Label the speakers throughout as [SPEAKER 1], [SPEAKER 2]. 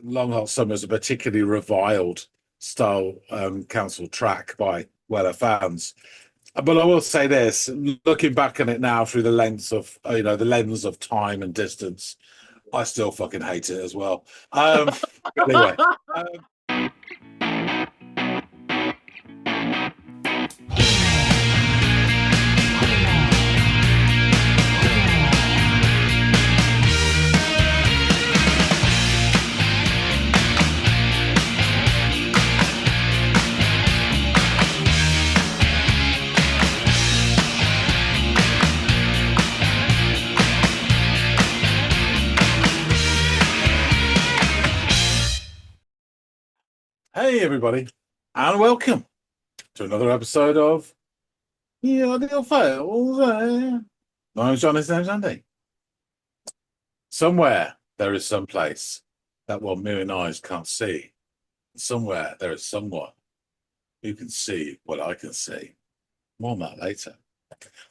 [SPEAKER 1] Long Hot Summer is a particularly reviled style council track by Weller fans. But I will say this, looking back on it now through the lens of the lens of time and distance, I still fucking hate it as well. Anyway. Hey, everybody, and welcome to another episode of the Audiophiles. My name's John, his name's Andy. Somewhere there is some place that what mere eyes can't see. Somewhere there is someone who can see what I can see. More on that later.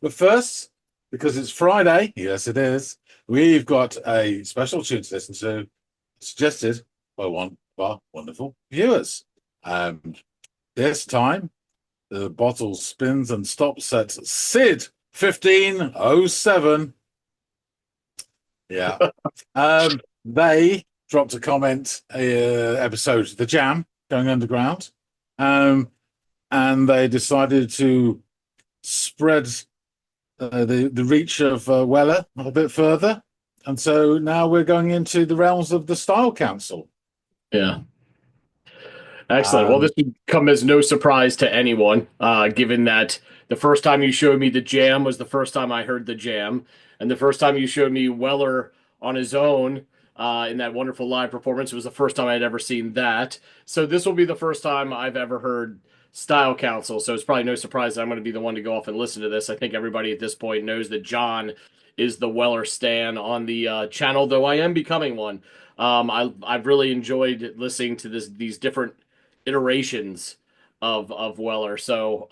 [SPEAKER 1] But first, because it's Friday, yes it is, we've got a special tune to listen to, suggested by one of our wonderful viewers. And this time, the bottle spins and stops at Sid 1507. Yeah. They dropped a comment, episode The Jam Going Underground. And they decided to spread the reach of Weller a bit further. And so now we're going into the realms of the Style Council.
[SPEAKER 2] Yeah. Excellent. Well, this would come as no surprise to anyone, given that the first time you showed me The Jam was the first time I heard The Jam. And the first time you showed me Weller on his own in that wonderful live performance was the first time I'd ever seen that. So this will be the first time I've ever heard Style Council. So it's probably no surprise that I'm going to be the one to go off and listen to this. I think everybody at this point knows that John is the Weller stan on the channel, though I am becoming one. I've really enjoyed listening to these different iterations of Weller. So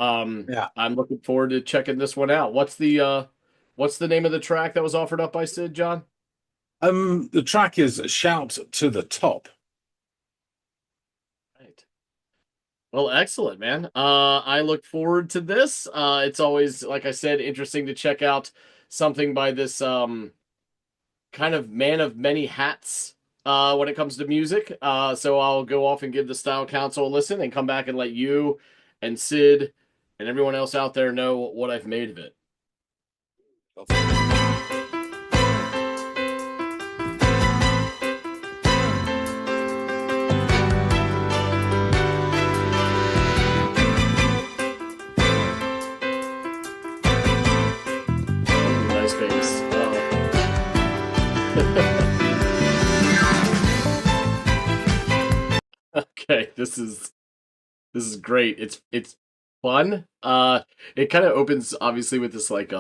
[SPEAKER 1] yeah,
[SPEAKER 2] I'm looking forward to checking this one out. What's the name of the track that was offered up by Sid, John?
[SPEAKER 1] The track is Shout to the Top.
[SPEAKER 2] Right. Well, excellent, man. I look forward to this. It's always, like I said, interesting to check out something by this kind of man of many hats when it comes to music. So I'll go off and give the Style Council a listen and come back and let you and Sid and everyone else out there know what I've made of it. Nice bass. Okay, this is great. It's fun. It kind of opens obviously with this like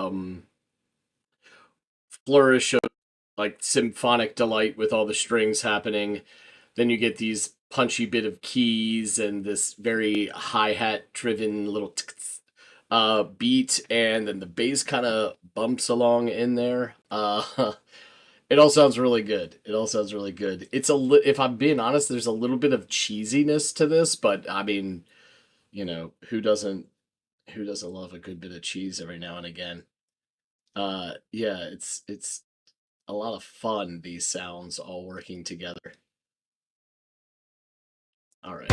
[SPEAKER 2] flourish of like symphonic delight with all the strings happening. Then you get these punchy bit of keys and this very hi-hat driven little beat, and then the bass kind of bumps along in there. It all sounds really good. It's if I'm being honest, there's a little bit of cheesiness to this, but I mean, who doesn't love a good bit of cheese every now and again? Yeah, it's a lot of fun, these sounds all working together. All right.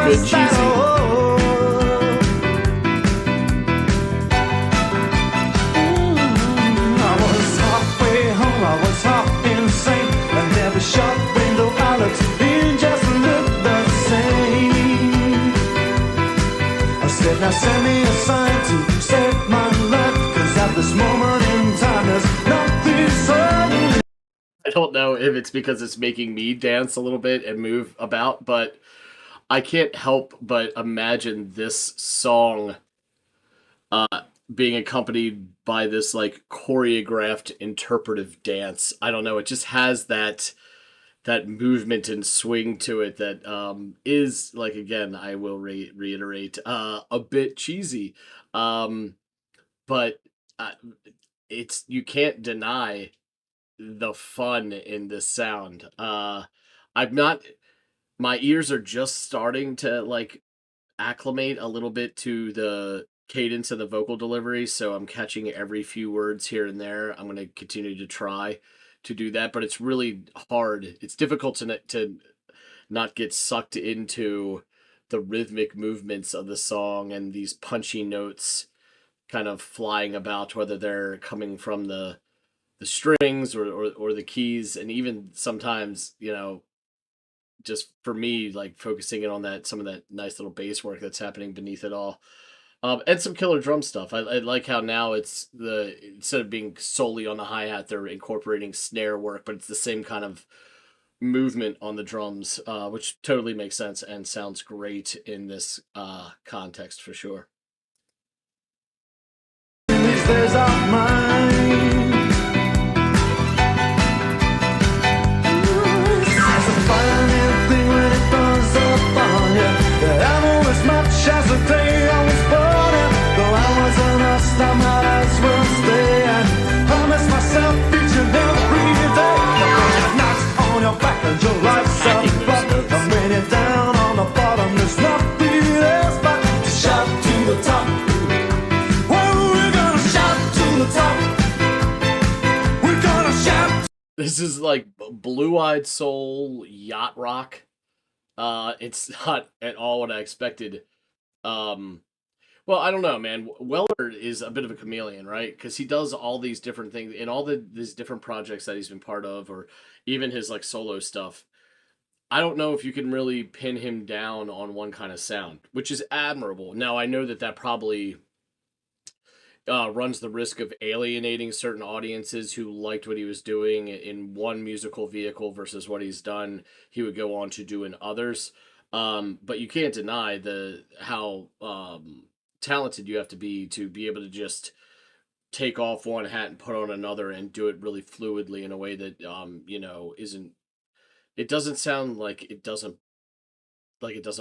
[SPEAKER 2] good cheesy.
[SPEAKER 3] I was halfway home, I was half insane, and every shop window I looked in just looked the same. I said, now send me a sign to save my life, 'cause at this moment in time there's nothing certain.
[SPEAKER 2] I don't know if it's because it's making me dance a little bit and move about, but I can't help but imagine this song being accompanied by this like choreographed interpretive dance. I don't know, it just has that movement and swing to it that is, like, again, I will reiterate, a bit cheesy. But it's, you can't deny the fun in this sound. I'm not, my ears are just starting to like acclimate a little bit to the cadence of the vocal delivery, so I'm catching every few words here and there. I'm going to continue to try to do that, but it's really hard. It's difficult to not get sucked into the rhythmic movements of the song and these punchy notes kind of flying about, whether they're coming from the strings or the keys, and even sometimes, you know, just for me, like focusing in on that, some of that nice little bass work that's happening beneath it all. And some killer drum stuff. I like how now it's instead of being solely on the hi-hat, they're incorporating snare work, but it's the same kind of movement on the drums, which totally makes sense and sounds great in this context for sure.
[SPEAKER 3] These days are mine. It's a funny thing when it comes up on you, that I know as much as the day I was born in. Though I was an lost, I might as well stay and promise myself each and every day. When knocks on your back and your life's up, and when you're down on the bottom, there's nothing else but to shout to the top.
[SPEAKER 2] This is like blue-eyed soul yacht rock. It's not at all what I expected. Well, I don't know, man. Weller is a bit of a chameleon, right? Because he does all these different things in all these different projects that he's been part of, or even his like solo stuff. I don't know if you can really pin him down on one kind of sound, which is admirable. Now, I know that probably runs the risk of alienating certain audiences who liked what he was doing in one musical vehicle versus what he's done, he would go on to do in others. But you can't deny how talented you have to be able to just take off one hat and put on another and do it really fluidly in a way that you know, it doesn't sound like it doesn't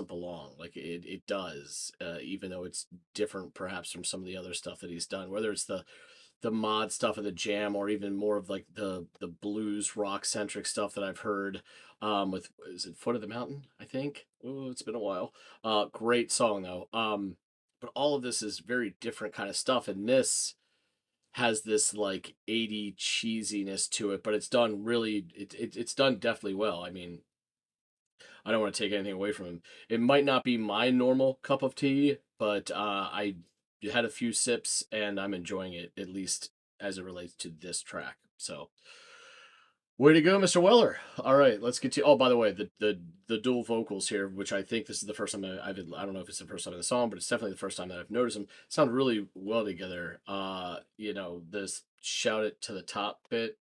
[SPEAKER 2] belong. Like it does, even though it's different perhaps from some of the other stuff that he's done, whether it's the mod stuff of the jam or even more of like the blues rock centric stuff that I've heard with, is it Foot of the Mountain, I think. Oh, it's been a while. Great song though. But all of this is very different kind of stuff, and this has this like 80 cheesiness to it, but it's done really, it's done definitely well. I mean, I don't want to take anything away from him. It might not be my normal cup of tea, but I had a few sips and I'm enjoying it, at least as it relates to this track. So, way to go, Mr. Weller. All right, let's get to. Oh, by the way, the dual vocals here, which I think this is the first time I don't know if it's the first time in the song, but it's definitely the first time that I've noticed them. Sound really well together. You know, this shout it to the top bit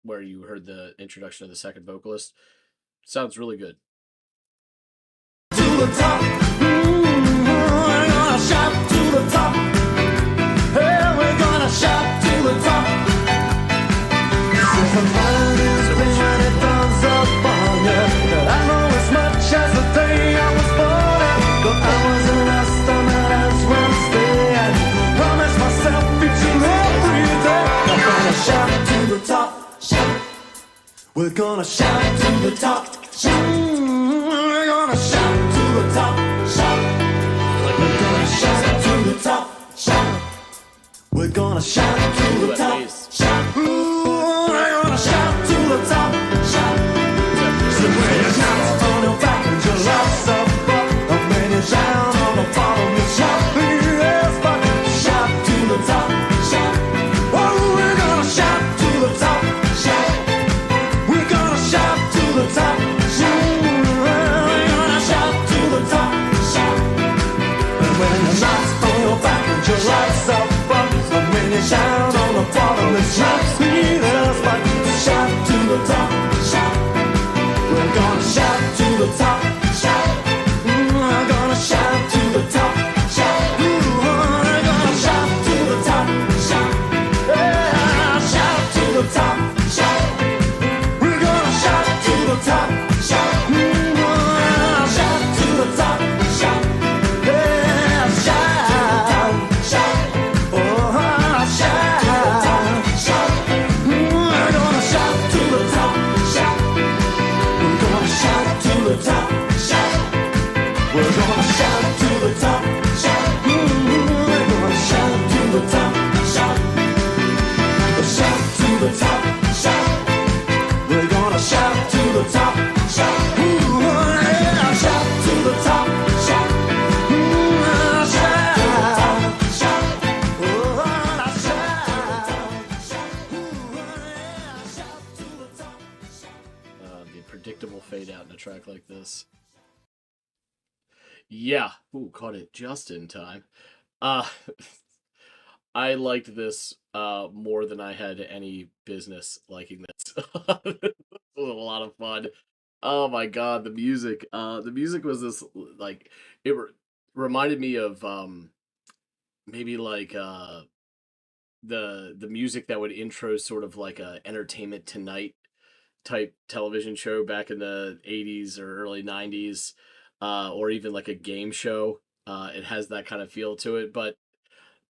[SPEAKER 2] where you heard the introduction of the second vocalist sounds really good.
[SPEAKER 3] To the top, we're gonna shout to the top. Hey, we're gonna shout to the top. Since the fire is when it comes up on you, that I know as much as the day I was born in. Though I was a lost, I might as well stay and promise myself each and every day. I'm gonna shout to the top, shout. We're gonna shout to the top, shout. We're gonna shout to the top, shout. We're gonna shout to the top, shout. We're gonna shout to the top, shout. Ooh, we're gonna shout to the top, shout. So when you shout on your back and your life's up, and when the top, shout. We're gonna shout to the top, shout. We're gonna shout to the top, shout. We're gonna shout to the top, shout. Yeah, shout to the top, shout. We're gonna shout to the top, shout. Shout to the top, shout. Yeah, shout, shout. Oh, shout, shout. We're gonna shout to the top, shout. We're gonna shout to the top, shout. We're gonna shout to the top, shout. We're gonna shout to the top, shout. Shout to the top, shout. We're gonna shout to the top, shout. Yeah, shout to the top, shout. Shout, shout. Oh, shout to the top, shout.
[SPEAKER 2] The predictable fade out in a track like this. Yeah. Ooh, caught it just in time. Uh I liked this more than I had any business liking this. It was a lot of fun. Oh my god, the music. The music was this like it reminded me of maybe like the music that would intro sort of like a Entertainment Tonight type television show back in the 80s or early 90s, or even like a game show. It has that kind of feel to it, but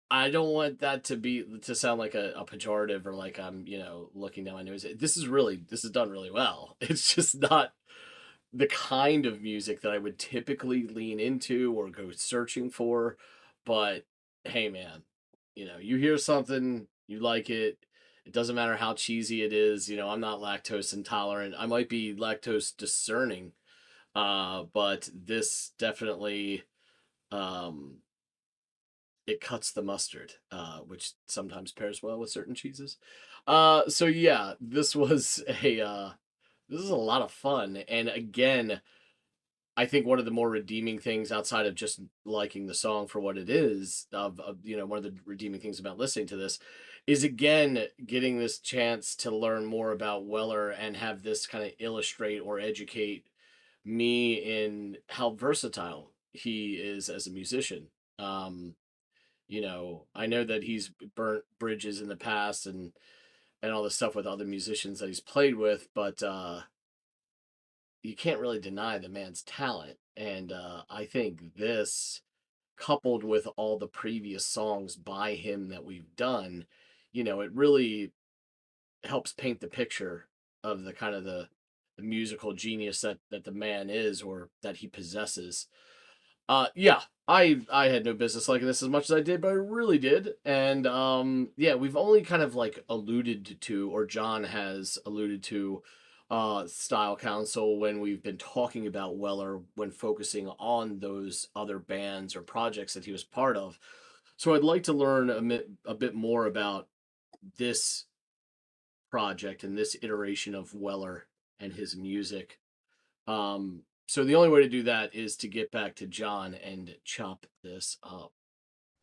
[SPEAKER 2] I don't want that to sound like a pejorative or like I'm, looking down my nose. This is done really well. It's just not the kind of music that I would typically lean into or go searching for. But hey, man, you hear something, you like it. It doesn't matter how cheesy it is. I'm not lactose intolerant. I might be lactose discerning, but this definitely, it cuts the mustard, which sometimes pairs well with certain cheeses. So yeah, this is a lot of fun, and again, I think one of the more redeeming things outside of just liking the song for what it is, one of the redeeming things about listening to this is again getting this chance to learn more about Weller and have this kind of illustrate or educate me in how versatile he is as a musician. I know that he's burnt bridges in the past and all this stuff with other musicians that he's played with, but you can't really deny the man's talent. And I think this, coupled with all the previous songs by him that we've done, it really helps paint the picture of the kind of the musical genius that the man is or that he possesses. Yeah, I had no business liking this as much as I did, but I really did. And yeah, we've only kind of like alluded to, or John has alluded to, Style Council when we've been talking about Weller when focusing on those other bands or projects that he was part of. So I'd like to learn a bit more about this project and this iteration of Weller and his music. So the only way to do that is to get back to John and chop this up.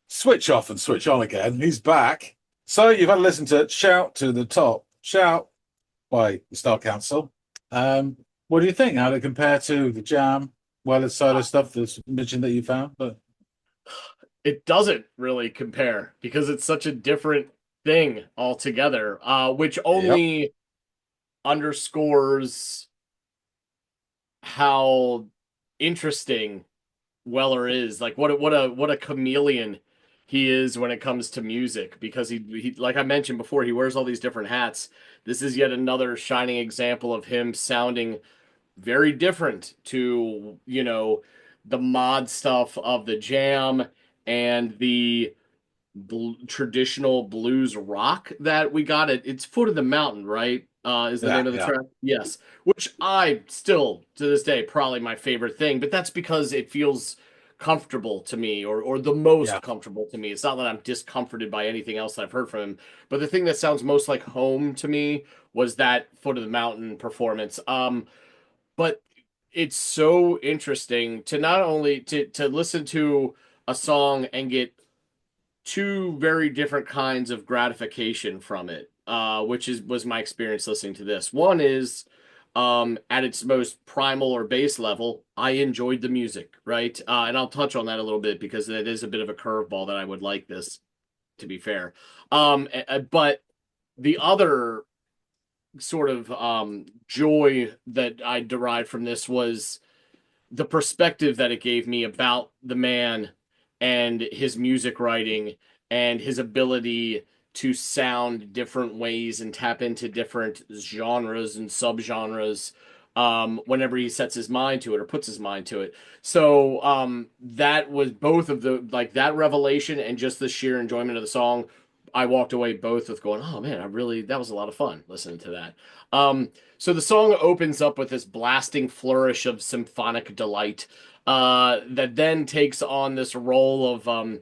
[SPEAKER 1] Switch off and switch on again. He's back. So you've had to listen to Shout to the Top, Shout by the Style Council. What do you think? How did it compare to the Jam, Weller's solo stuff, the mention that you found? But
[SPEAKER 2] it doesn't really compare because it's such a different thing altogether, which only underscores how interesting Weller is. Like what a chameleon he is when it comes to music, because he like I mentioned before, he wears all these different hats. This is yet another shining example of him sounding very different to, the mod stuff of the Jam and the traditional blues rock that we got at It's Foot of the Mountain, right? Is the name of the track? Yes. Which I still, to this day, probably my favorite thing, but that's because it feels comfortable to me, or the most comfortable to me. It's not that I'm discomforted by anything else that I've heard from him, but the thing that sounds most like home to me was that Foot of the Mountain performance. But it's so interesting to not only to listen to a song and get two very different kinds of gratification from it. which was my experience listening to this. One is at its most primal or base level, I enjoyed the music, right? And I'll touch on that a little bit because that is a bit of a curveball that I would like this, to be fair. But the other sort of joy that I derived from this was the perspective that it gave me about the man and his music writing and his ability to sound different ways and tap into different genres and subgenres whenever he sets his mind to it or puts his mind to it. So that was both of the like that revelation and just the sheer enjoyment of the song. I walked away both with going, oh man, that was a lot of fun listening to that. So the song opens up with this blasting flourish of symphonic delight that then takes on this role of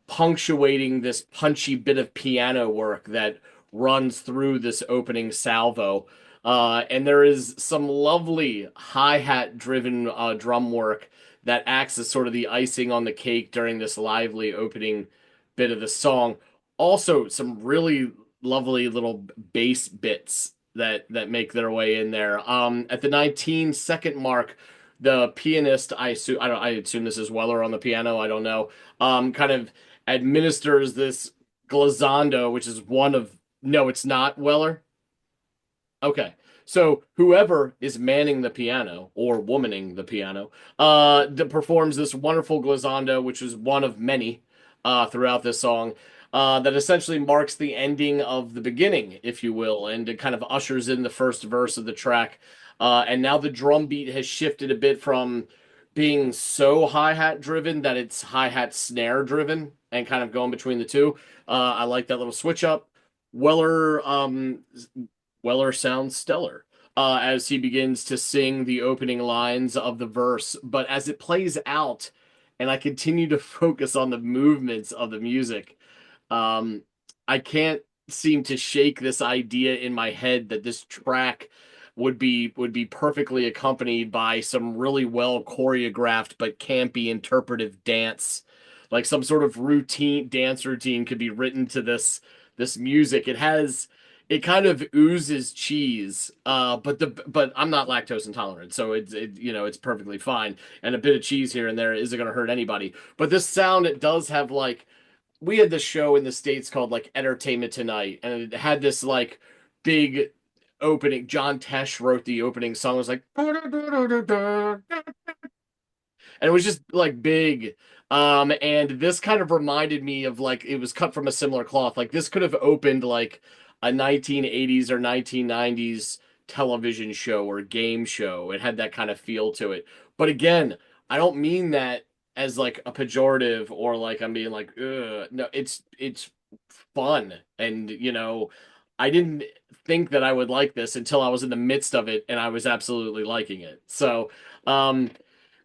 [SPEAKER 2] punctuating this punchy bit of piano work that runs through this opening salvo. And there is some lovely hi-hat driven drum work that acts as sort of the icing on the cake during this lively opening bit of the song. Also, some really lovely little bass bits that make their way in there. At the 19-second mark, the pianist, I assume this is Weller on the piano, I don't know, kind of administers this glissando, which is one of no, it's not Weller. Okay. So whoever is manning the piano or womaning the piano, performs this wonderful glissando, which is one of many throughout this song, that essentially marks the ending of the beginning, if you will, and it kind of ushers in the first verse of the track. And now the drum beat has shifted a bit from being so hi-hat driven that it's hi-hat snare driven and kind of going between the two. I like that little switch up. Weller Weller sounds stellar as he begins to sing the opening lines of the verse. But as it plays out, and I continue to focus on the movements of the music, I can't seem to shake this idea in my head that this track would be perfectly accompanied by some really well choreographed but campy interpretive dance, like some sort of dance routine could be written to this music. It kind of oozes cheese, but I'm not lactose intolerant, so it's perfectly fine. And a bit of cheese here and there isn't going to hurt anybody. But this sound, it does have like we had this show in the States called like Entertainment Tonight, and it had this like big opening. John Tesh wrote the opening song. It was like and it was just like big. And this kind of reminded me of like it was cut from a similar cloth. Like this could have opened like a 1980s or 1990s television show or game show. It had that kind of feel to it. But again, I don't mean that as like a pejorative or like I'm being like, ugh. No, it's fun. And I didn't think that I would like this until I was in the midst of it and I was absolutely liking it. So,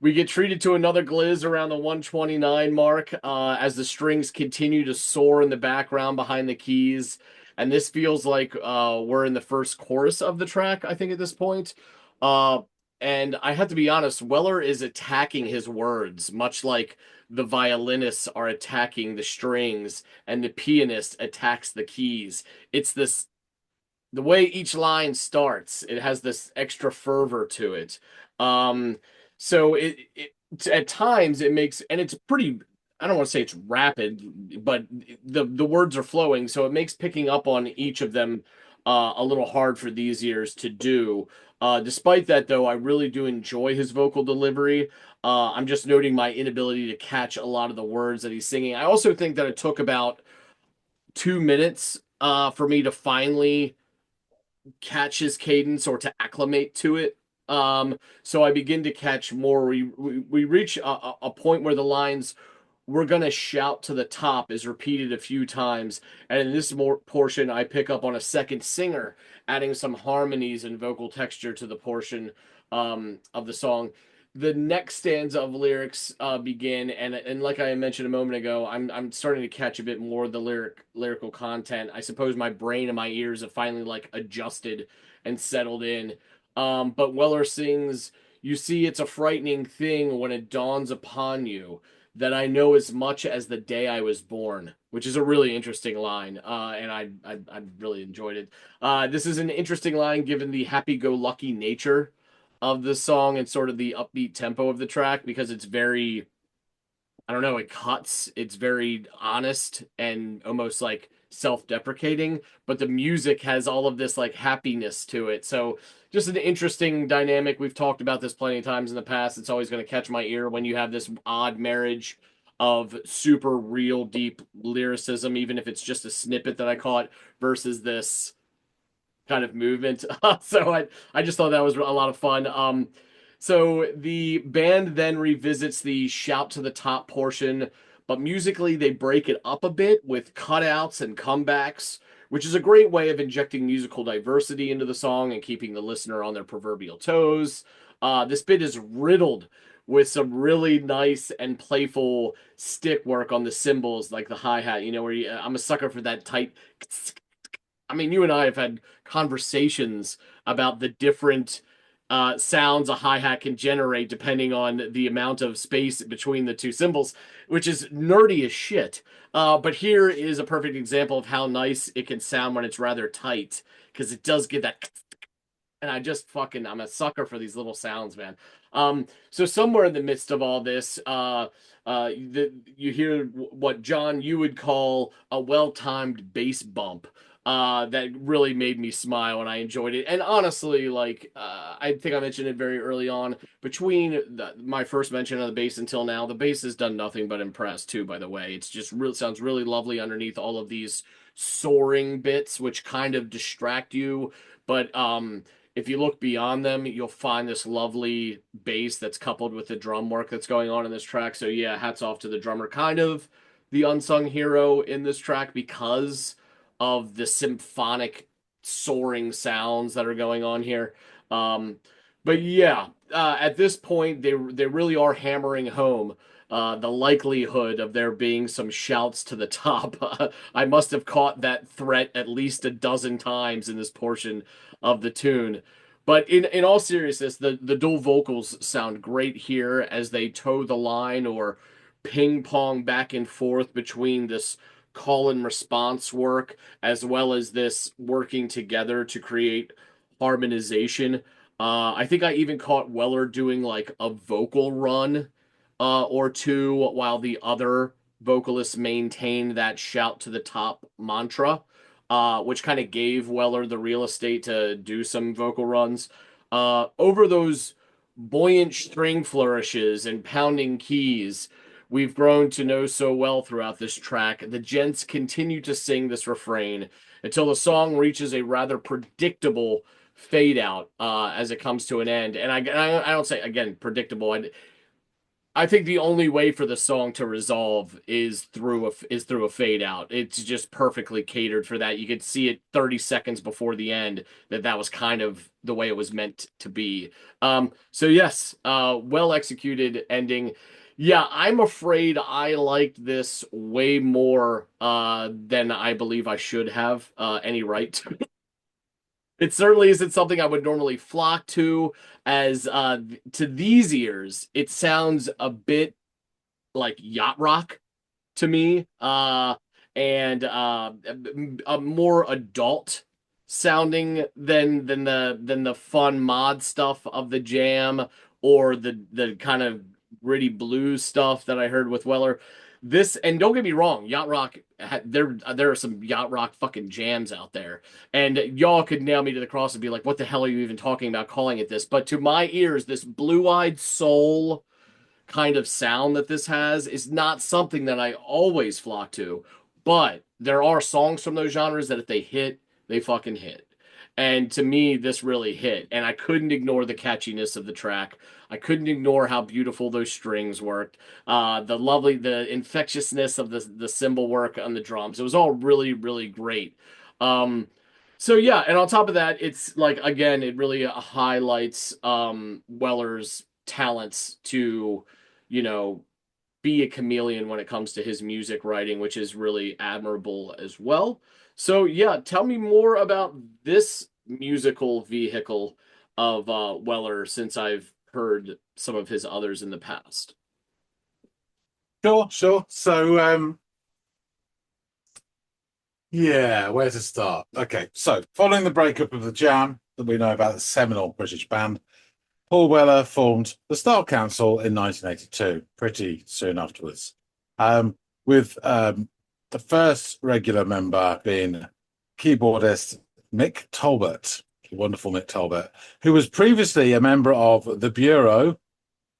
[SPEAKER 2] we get treated to another glizz around the 129 mark as the strings continue to soar in the background behind the keys. And this feels like we're in the first chorus of the track, I think, at this point. And I have to be honest, Weller is attacking his words, much like the violinists are attacking the strings and the pianist attacks the keys. It's the way each line starts, it has this extra fervor to it. So it at times it makes, and it's pretty, I don't want to say it's rapid, but the words are flowing, so it makes picking up on each of them a little hard for these ears to do. Despite that, though, I really do enjoy his vocal delivery. I'm just noting my inability to catch a lot of the words that he's singing. I also think that it took about 2 minutes for me to finally catch his cadence or to acclimate to it. So I begin to catch more. We reach a point where the lines "we're gonna shout to the top" is repeated a few times, and in this portion, I pick up on a second singer adding some harmonies and vocal texture to the portion of the song. The next stanza of lyrics begin, and like I mentioned a moment ago, I'm starting to catch a bit more of the lyrical content. I suppose my brain and my ears have finally like adjusted and settled in. But Weller sings, "You see, it's a frightening thing when it dawns upon you that I know as much as the day I was born, which is a really interesting line, and I really enjoyed it. This is an interesting line given the happy-go-lucky nature of the song and sort of the upbeat tempo of the track, because it's very, I don't know, it cuts. It's very honest and almost like self-deprecating, but the music has all of this like happiness to it. So just an interesting dynamic. We've talked about this plenty of times in the past. It's always going to catch my ear when you have this odd marriage of super real deep lyricism, even if it's just a snippet that I caught, versus this kind of movement. So I just thought that was a lot of fun. So the band then revisits the shout to the top portion, but musically they break it up a bit with cutouts and comebacks, which is a great way of injecting musical diversity into the song and keeping the listener on their proverbial toes. This bit is riddled with some really nice and playful stick work on the cymbals, like the hi-hat, where I'm a sucker for that tight. I mean, you and I have had conversations about the different sounds a hi-hat can generate depending on the amount of space between the two cymbals, which is nerdy as shit. But here is a perfect example of how nice it can sound when it's rather tight, because it does get that. And I'm a sucker for these little sounds, man. So somewhere in the midst of all this, you hear what John, you would call a well-timed bass bump. That really made me smile and I enjoyed it. And honestly, like, I think I mentioned it very early on, between my first mention of the bass until now, the bass has done nothing but impress too, by the way. It's just really sounds really lovely underneath all of these soaring bits, which kind of distract you. But if you look beyond them, you'll find this lovely bass that's coupled with the drum work that's going on in this track. So yeah, hats off to the drummer, kind of the unsung hero in this track because of the symphonic soaring sounds that are going on here. But yeah, at this point, they really are hammering home the likelihood of there being some shouts to the top. I must have caught that threat at least a dozen times in this portion of the tune. But in all seriousness, the dual vocals sound great here as they toe the line or ping pong back and forth between this call and response work as well as this working together to create harmonization. I think I even caught Weller doing like a vocal run or two while the other vocalists maintained that shout to the top mantra, which kind of gave Weller the real estate to do some vocal runs. Over those buoyant string flourishes and pounding keys we've grown to know so well throughout this track, the gents continue to sing this refrain until the song reaches a rather predictable fade out as it comes to an end. And I don't say, again, predictable. I think the only way for the song to resolve is through a fade out. It's just perfectly catered for that. You could see it 30 seconds before the end that was kind of the way it was meant to be. So yes, well executed ending. Yeah, I'm afraid I liked this way more than I believe I should have any right to. It certainly isn't something I would normally flock to, as to these ears, it sounds a bit like yacht rock to me, and a more adult sounding than the fun mod stuff of the jam or the kind of gritty blues stuff that I heard with Weller. This, and don't get me wrong, yacht rock. There are some yacht rock fucking jams out there, and y'all could nail me to the cross and be like, "What the hell are you even talking about calling it this?" But to my ears, this blue-eyed soul kind of sound that this has is not something that I always flock to, but there are songs from those genres that if they hit, they fucking hit. And to me, this really hit. And I couldn't ignore the catchiness of the track. I couldn't ignore how beautiful those strings worked. The infectiousness of the cymbal work on the drums. It was all really, really great. So yeah, and on top of that, it's like, again, it really highlights Weller's talents to, you know, be a chameleon when it comes to his music writing, which is really admirable as well. So yeah, tell me more about this musical vehicle of Weller since I've heard some of his others in the past.
[SPEAKER 1] Sure. So, yeah, where to start? Okay, so following the breakup of the Jam that we know about, the seminal British band, Paul Weller formed the Style Council in 1982, pretty soon afterwards, with the first regular member being keyboardist Mick Talbot, the wonderful Mick Talbot, who was previously a member of the Bureau,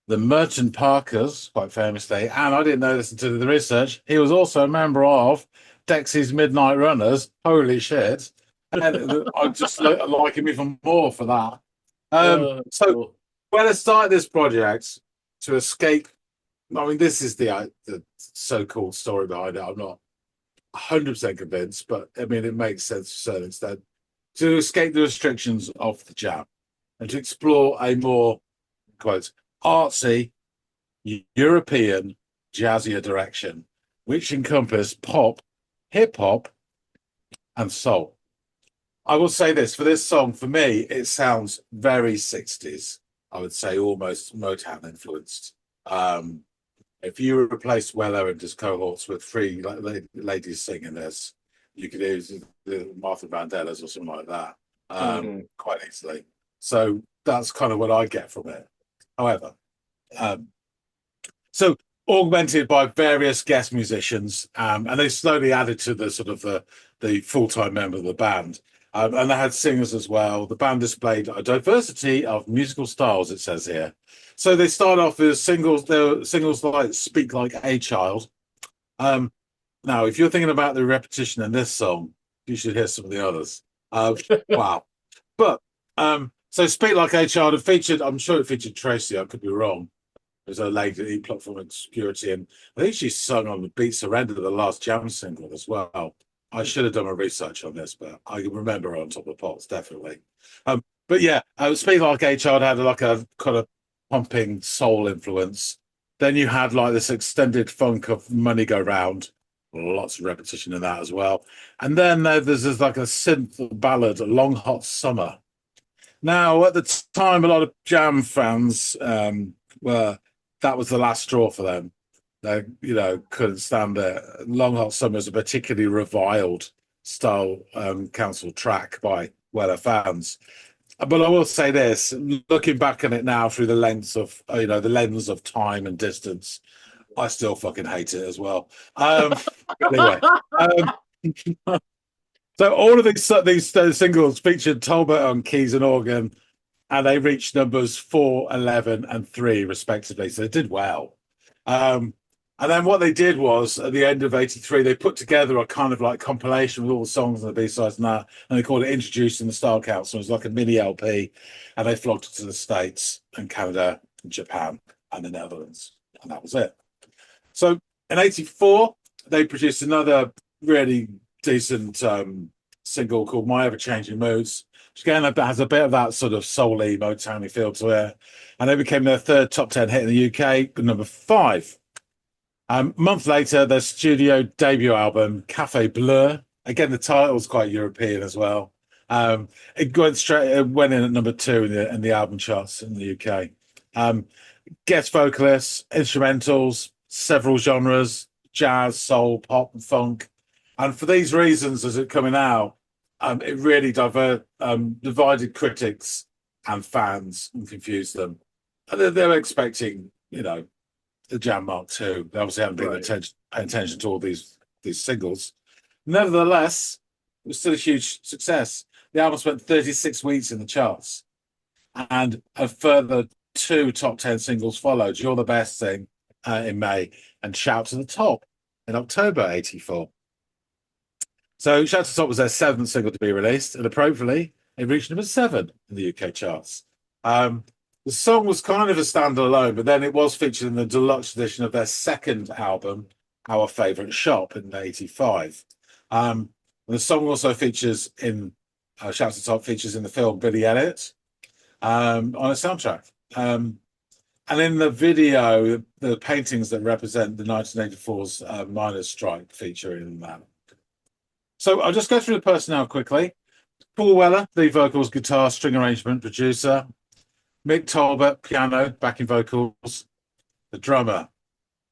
[SPEAKER 1] the Merchant Parkers, quite famously, and I didn't know this until the research, he was also a member of Dexy's Midnight Runners. Holy shit. And I just like him even more for that. So
[SPEAKER 2] Cool.
[SPEAKER 1] when I started this project to escape, I mean, this is the so-called story behind it. I'm not 100% convinced, but I mean, it makes sense to a certain extent. To escape the restrictions of the Jam and to explore a more, quote, artsy, European, jazzier direction, which encompassed pop, hip hop, and soul. I will say this for this song, for me, it sounds very 60s. I would say almost Motown influenced. If you replace Weller and his cohorts with three ladies singing this, you could use the Martha Vandellas or something like that quite easily. So that's kind of what I get from it. However, so augmented by various guest musicians, and they slowly added to the sort of the full-time member of the band. And they had singers as well. The band displayed a diversity of musical styles, it says here. So they start off with singles. There were singles like "Speak Like a Child." Now, if you're thinking about the repetition in this song, you should hear some of the others. Wow. But so "Speak Like a Child" it featured. I'm sure it featured Tracy. I could be wrong. There's a lady that he plucked from obscurity, and I think she sung on the Beat Surrender, the last Jam single as well. I should have done my research on this, but I can remember her on Top of the Pops, definitely. But yeah, Speak Like a Child had like a kind of pumping soul influence. Then you had like this extended funk of Money Go Round, lots of repetition in that as well. And then there's this like a synth ballad, Long Hot Summer. Now, at the time, a lot of Jam fans were that was the last straw for them. They, couldn't stand it. Long Hot Summer is a particularly reviled style council track by Weller fans. But I will say this: looking back on it now through the lens of time and distance, I still fucking hate it as well. Anyway, so all of these singles featured Talbot on keys and organ, and they reached numbers 4, 11, and 3 respectively. So they did well. And then what they did was at the end of '83, they put together a kind of like compilation with all the songs and the B-sides and that, and they called it Introducing the Style Council. It was like a mini LP, and they flogged it to the States and Canada and Japan and the Netherlands, and that was it. So in '84, they produced another really decent single called My Ever Changing Moods, which again has a bit of that sort of soul-y, Motown-y feel to it, and it became their third top 10 hit in the UK, number 5. A month later, their studio debut album, Café Bleu. Again, the title's quite European as well. It went in at number 2 in the album charts in the UK. Guest vocalists, instrumentals, several genres, jazz, soul, pop, and funk. And for these reasons, as it coming out, it really divided critics and fans and confused them. And they were expecting, the Jam Mark II. They obviously haven't been paying attention to all these singles. Nevertheless, it was still a huge success. The album spent 36 weeks in the charts, and a further 2 top 10 singles followed. You're the Best Thing in May, and Shout to the Top in October '84. So Shout to the Top was their 7th single to be released, and appropriately, it reached number 7 in the UK charts. The song was kind of a standalone, but then it was featured in the deluxe edition of their second album, Our Favourite Shop, in '85. The song also features in Shout to the Top features in the film Billy Elliot on a soundtrack. And in the video, the paintings that represent the 1984's miners' strike feature in that. So I'll just go through the personnel quickly. Paul Weller, the vocals, guitar, string arrangement, producer. Mick Talbot, piano, backing vocals. The drummer,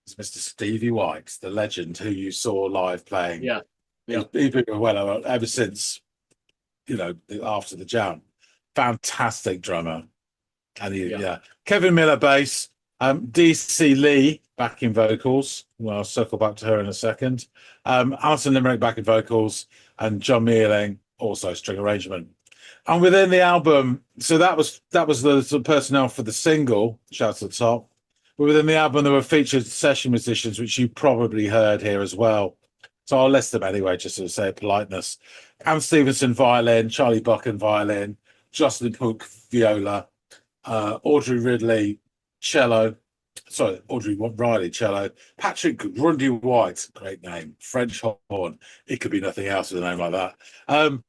[SPEAKER 1] is Mr. Stevie White, the legend who you saw live playing.
[SPEAKER 2] Yeah.
[SPEAKER 1] He's been with Weller ever since, after the jam. Fantastic drummer. And Kevin Miller bass, DC Lee backing vocals. Well, I'll circle back to her in a second. Alison Limerick backing vocals, and John Mealing also string arrangement. And within the album, so that was the sort of personnel for the single, Shout to the Top. But within the album, there were featured session musicians, which you probably heard here as well. So I'll list them anyway, just to say politeness. Anne Stevenson violin, Charlie Buchan violin, Jocelyn Hook viola, Audrey Riley cello, Patrick Grundy White, great name, French horn. It could be nothing else with a name like that.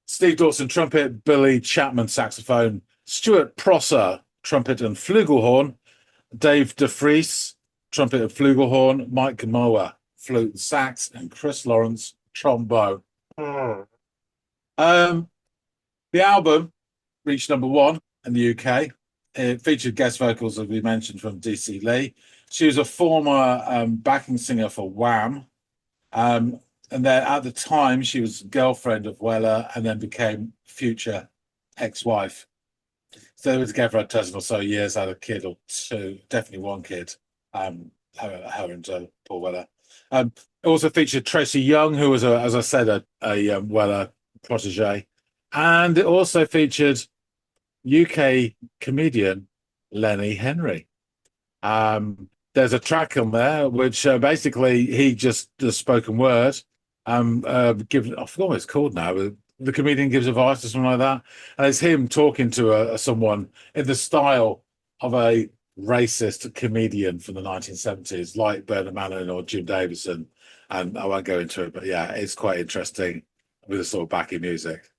[SPEAKER 1] Steve Dawson trumpet, Billy Chapman saxophone, Stuart Prosser trumpet and flugelhorn, Dave DeFries trumpet and flugelhorn, Mike Mower flute and sax, and Chris Lawrence trombone. The album reached #1 in the UK. It featured guest vocals, as we mentioned, from DC Lee. She was a former backing singer for Wham. And then at the time, she was girlfriend of Weller and then became future ex-wife. So they were together a dozen or so years, had a kid or two, definitely one kid, her and Paul Weller. It also featured Tracy Young, who was, as I said, a Weller protege. And it also featured UK comedian Lenny Henry. There's a track on there which basically he just does spoken word. I forgot what it's called now. But the comedian gives advice or something like that, and it's him talking to someone in the style of a racist comedian from the 1970s, like Bernard Manning or Jim Davidson. And I won't go into it, but yeah, it's quite interesting with the sort of backing music.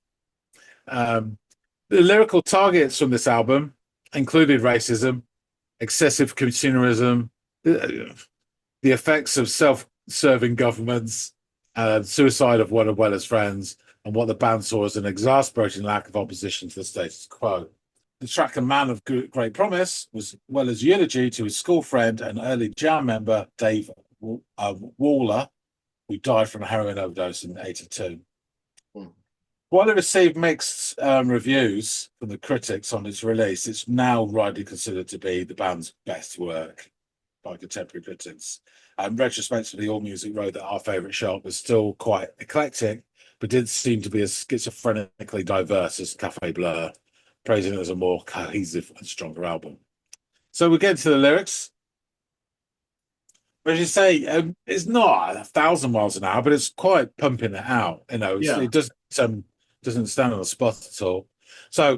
[SPEAKER 1] The lyrical targets from this album included racism, excessive consumerism, the effects of self-serving governments, suicide of one of Weller's friends, and what the band saw as an exasperating lack of opposition to the status quo. The track "A Man of Great Promise" was Weller's eulogy to his school friend and early Jam member, Dave Waller, who died from a heroin overdose in '82. While it received mixed reviews from the critics on its release, it's now widely considered to be the band's best work by contemporary critics. Retrospectively, AllMusic wrote that Our Favourite Shop was still quite eclectic, but didn't seem to be as schizophrenically diverse as Café Blur, praising it as a more cohesive and stronger album. So we get to the lyrics. As you say, it's not 1,000 miles an hour, but it's quite pumping it out. It doesn't stand on the spot at all. So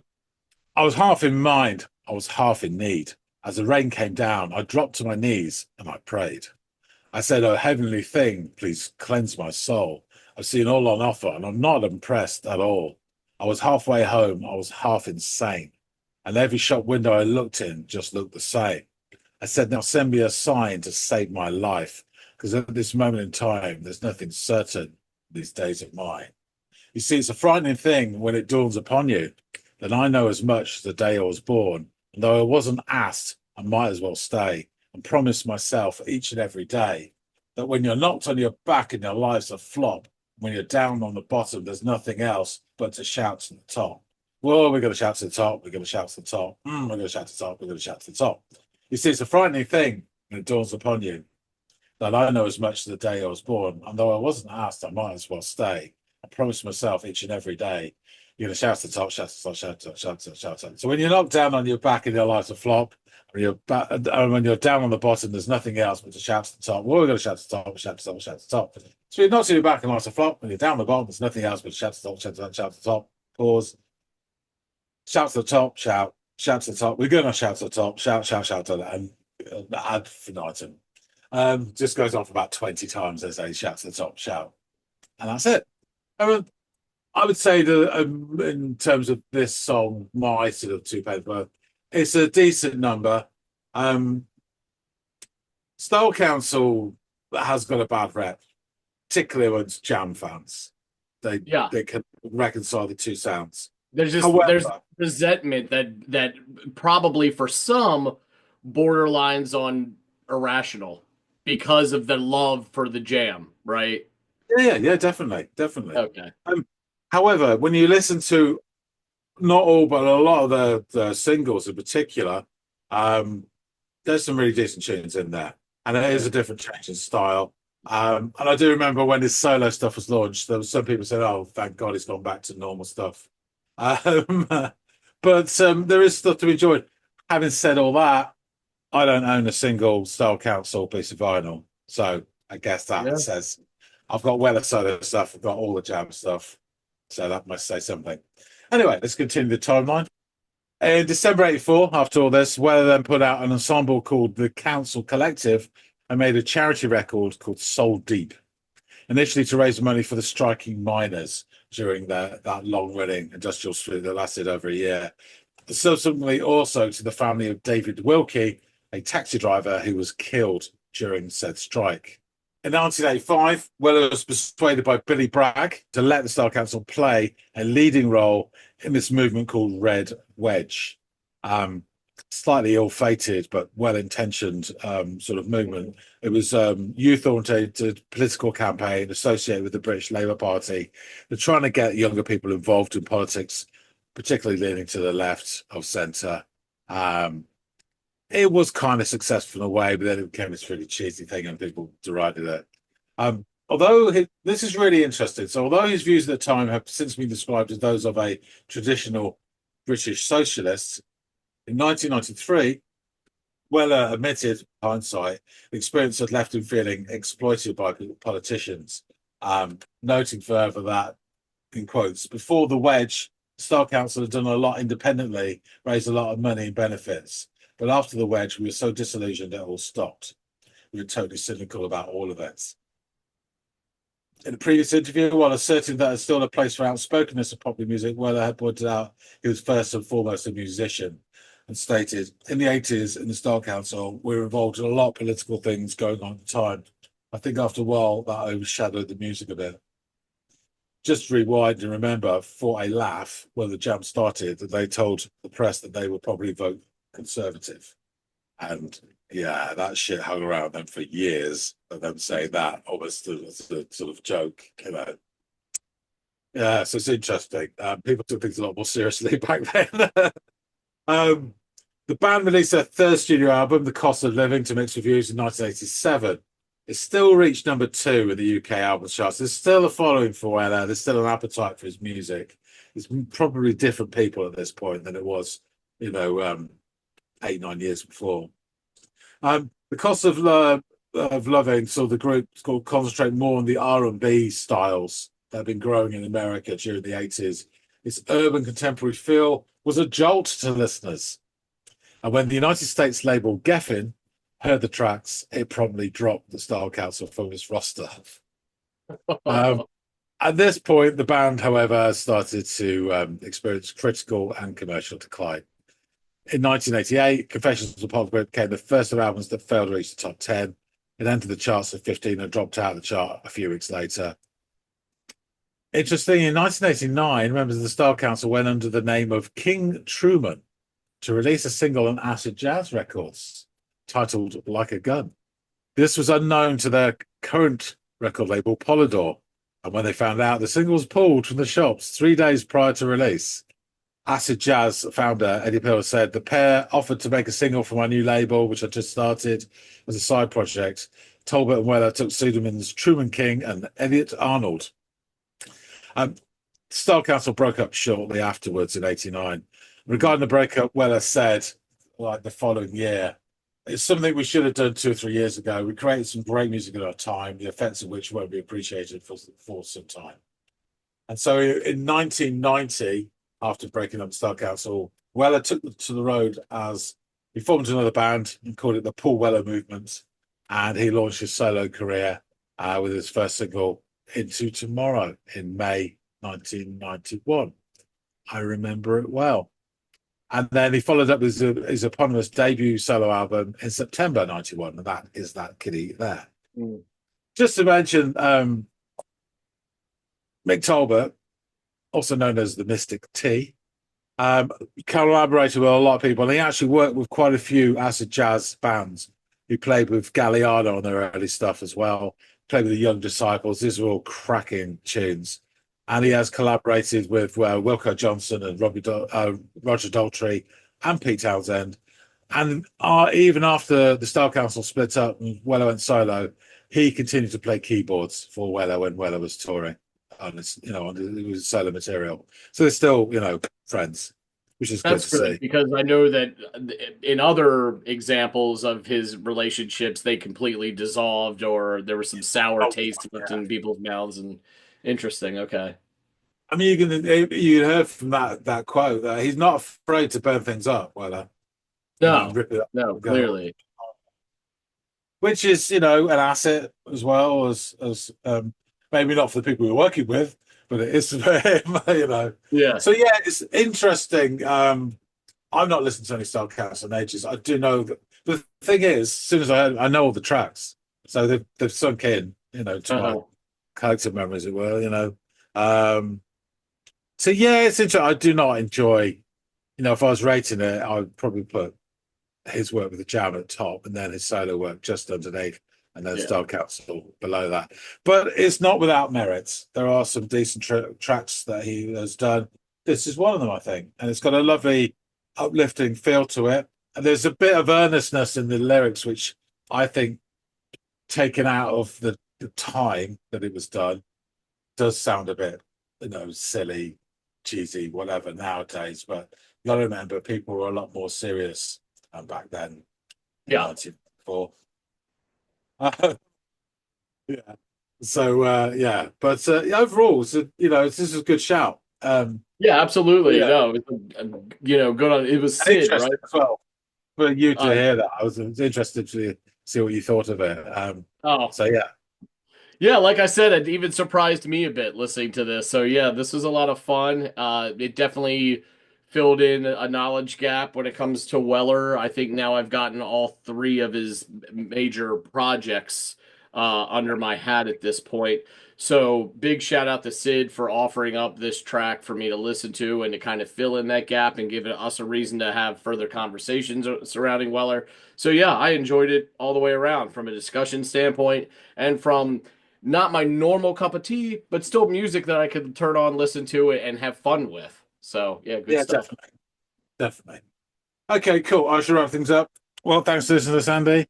[SPEAKER 1] I was half in mind, I was half in need. As the rain came down, I dropped to my knees and I prayed. I said, "Oh, heavenly thing, please cleanse my soul. I've seen all on offer and I'm not impressed at all. I was halfway home, I was half insane. And every shop window I looked in just looked the same. I said, now send me a sign to save my life, because at this moment in time, there's nothing certain these days of mine. You see, it's a frightening thing when it dawns upon you that I know as much as the day I was born, and though I wasn't asked, I might as well stay and promise myself each and every day that when you're knocked on your back and your life's a flop, when you're down on the bottom, there's nothing else but to shout to the top. Whoa, we're going to shout to the top, we're going to shout to the top, we're going to shout to the top, we're going to shout to the top. You see, it's a frightening thing when it dawns upon you that I know as much as the day I was born, and though I wasn't asked, I might as well stay. I promise myself each and every day, you're going to shout to the top, shout to the top, shout to the top, shout to the top, shout to the top. So when you're knocked down on your back and your life's a flop, when you're down on the bottom, there's nothing else but to shout to the top. Well, we're going to shout to the top, shout to the top, shout to the top. So you're not on your back and life's a flop, when you're down on the bottom, there's nothing else but to shout to the top, shout to the top, shout to the top. Pause. Shout to the top, shout to the top. We're going to shout to the top, shout to the and ad infinitum. Just goes on for about 20 times as they shout to the top, shout. And that's it. I would say that in terms of this song, my sort of two-page worth, it's a decent number. Style Council has got a bad rep, particularly amongst Jam fans. They can reconcile the two sounds.
[SPEAKER 2] There's resentment that probably for some borderlines on irrational. because of the love for the Jam, right?
[SPEAKER 1] Yeah, definitely.
[SPEAKER 2] Okay.
[SPEAKER 1] However, when you listen to not all, but a lot of the singles in particular, there's some really decent tunes in there, and it is a different change in style. And I do remember when his solo stuff was launched, there was some people said, "Oh, thank God he's gone back to normal stuff." Um, but there is stuff to be enjoyed. Having said all that, I don't own a single Style Council piece of vinyl, so I guess that
[SPEAKER 2] Yeah.
[SPEAKER 1] says I've got Weller solo stuff, I've got all the Jam stuff, so that must say something. Anyway, let's continue the timeline. In December '84, after all this, Weller then put out an ensemble called the Council Collective and made a charity record called Soul Deep, initially to raise money for the striking miners during that long-running industrial strike that lasted over a year. Subsequently, also to the family of David Wilkie, a taxi driver who was killed during said strike. In 1985, Weller was persuaded by Billy Bragg to let the Style Council play a leading role in this movement called Red Wedge. Slightly ill-fated but well-intentioned sort of movement. It was youth-oriented political campaign associated with the British Labour Party. They're trying to get younger people involved in politics, particularly leaning to the left of centre. It was kind of successful in a way, but then it became this really cheesy thing and people derided it. This is really interesting. So although his views at the time have since been described as those of a traditional British socialist, in 1993, Weller admitted, hindsight, the experience had left him feeling exploited by politicians, noting further that, in quotes, before the wedge, the Style Council had done a lot independently, raised a lot of money and benefits. But after the wedge, we were so disillusioned it all stopped. We were totally cynical about all of it. In a previous interview, while asserting that there's still a place for outspokenness of popular music, Weller had pointed out he was first and foremost a musician and stated, in the 80s, in the Style Council, we were involved in a lot of political things going on at the time. I think after a while, that overshadowed the music a bit. Just rewind and remember, for a laugh, when the Jam started, that they told the press that they would probably vote Conservative. And yeah, that shit hung around them for years, and them saying that almost as a sort of joke, you know. Yeah, so it's interesting. People took things a lot more seriously back then. The band released their third studio album, The Cost of Living, to mixed reviews in 1987. It still reached number 2 in the UK album charts. There's still a following for Weller. There's still an appetite for his music. It's probably different people at this point than it was, 8-9 years before. The Cost of Loving saw the group concentrate more on the R&B styles that had been growing in America during the 80s. Its urban contemporary feel was a jolt to listeners. And when the United States label Geffen heard the tracks, it promptly dropped the Style Council from its roster. At this point, the band, however, started to experience critical and commercial decline. In 1988, Confessions of a Pop Group became the first of albums that failed to reach the top 10. It entered the charts at 15 and dropped out of the chart a few weeks later. Interesting, in 1989, members of the Style Council went under the name of King Truman to release a single on Acid Jazz Records titled Like a Gun. This was unknown to their current record label, Polydor, and when they found out, the single was pulled from the shops 3 days prior to release. Acid Jazz founder Eddie Pearl said, the pair offered to make a single for my new label, which I just started as a side project. Talbot and Weller took pseudonyms Truman King and Elliot Arnold. Style Council broke up shortly afterwards in '89. Regarding the breakup, Weller said, like the following year, it's something we should have done 2 or 3 years ago. We created some great music in our time, the effects of which won't be appreciated for some time. And so in 1990, after breaking up the Style Council, Weller took to the road as he formed another band and called it the Paul Weller Movement. And he launched his solo career with his first single, Into Tomorrow, in May 1991. I remember it well. And then he followed up with his eponymous debut solo album in September 91, and that is that kitty there. Just to mention, Mick Talbot, also known as the Mystic T, collaborated with a lot of people, and he actually worked with quite a few acid jazz bands, He played with Galliano on their early stuff as well. Played with the Young Disciples. These are all cracking tunes. And he has collaborated with Wilco Johnson and Roger Daltrey and Pete Townsend. And even after the Style Council split up and Weller went solo, he continued to play keyboards for Weller when Weller was touring. On his, it was solo material. So they're still, friends, which is
[SPEAKER 2] That's
[SPEAKER 1] good to
[SPEAKER 2] good
[SPEAKER 1] see.
[SPEAKER 2] because I know that in other examples of his relationships, they completely dissolved or there was some sour taste left in people's mouths. And interesting. Okay.
[SPEAKER 1] I mean, you heard from that quote that he's not afraid to burn things up, Weller.
[SPEAKER 2] No,
[SPEAKER 1] Rip it up.
[SPEAKER 2] no, clearly.
[SPEAKER 1] Which is, an asset as well as maybe not for the people we're working with, but it is for him,
[SPEAKER 2] Yeah.
[SPEAKER 1] So yeah, it's interesting. I've not listened to any Style Council in ages. I do know that the thing is, as soon as I know all the tracks, so they've sunk in, to my collective memory, as it were, So yeah, it's interesting. I do not enjoy, if I was rating it, I would probably put his work with the Jam at the top and then his solo work just underneath and then Style Council below that. But it's not without merits. There are some decent tracks that he has done. This is one of them, I think. And it's got a lovely uplifting feel to it. And there's a bit of earnestness in the lyrics, which I think, taken out of the time that it was done, does sound a bit, silly, cheesy, whatever nowadays. But you got to remember, people were a lot more serious back then.
[SPEAKER 2] Yeah.
[SPEAKER 1] 1994. Yeah. So yeah, but overall, so, this is a good shout.
[SPEAKER 2] Yeah, absolutely.
[SPEAKER 1] Yeah.
[SPEAKER 2] No, it was, good on. It was Sid, right?
[SPEAKER 1] As well, for you to hear that. I was interested to see what you thought of it. So yeah.
[SPEAKER 2] Yeah, like I said, it even surprised me a bit listening to this. So yeah, this was a lot of fun. It definitely filled in a knowledge gap when it comes to Weller. I think now I've gotten all three of his major projects under my hat at this point. So big shout out to Sid for offering up this track for me to listen to and to kind of fill in that gap and give us a reason to have further conversations surrounding Weller. So yeah, I enjoyed it all the way around from a discussion standpoint and from not my normal cup of tea, but still music that I could turn on, listen to it, and have fun with. So yeah, good stuff.
[SPEAKER 1] Definitely. Okay, cool. I should wrap things up. Well, thanks for listening to this, Andy.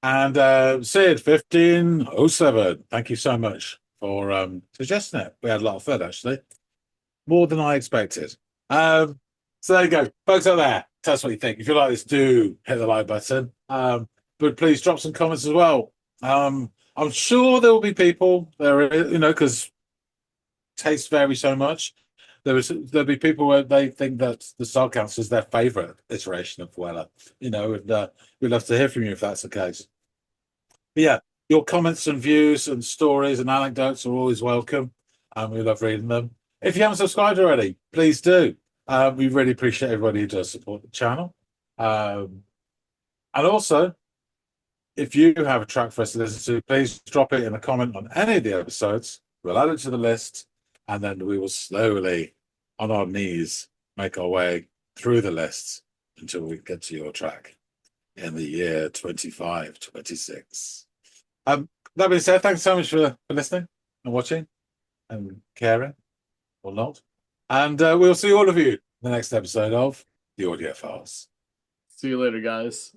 [SPEAKER 1] And Sid 1507. Thank you so much for suggesting it. We had a lot of fun, actually. More than I expected. So there you go. Folks out there, tell us what you think. If you like this, do hit the like button. But please drop some comments as well. I'm sure there will be people there, because tastes vary so much. There'll be people where they think that the Style Council is their favourite iteration of Weller, and we'd love to hear from you if that's the case. But yeah, your comments and views and stories and anecdotes are always welcome, and we love reading them. If you haven't subscribed already, please do. We really appreciate everybody who does support the channel. And also, if you have a track for us to listen to, please drop it in a comment on any of the episodes. We'll add it to the list, and then we will slowly, on our knees, make our way through the lists until we get to your track in the year 2526. That being said, thanks so much for listening and watching and caring or not. And we'll see all of you in the next episode of the Audiophiles.
[SPEAKER 2] See you later, guys.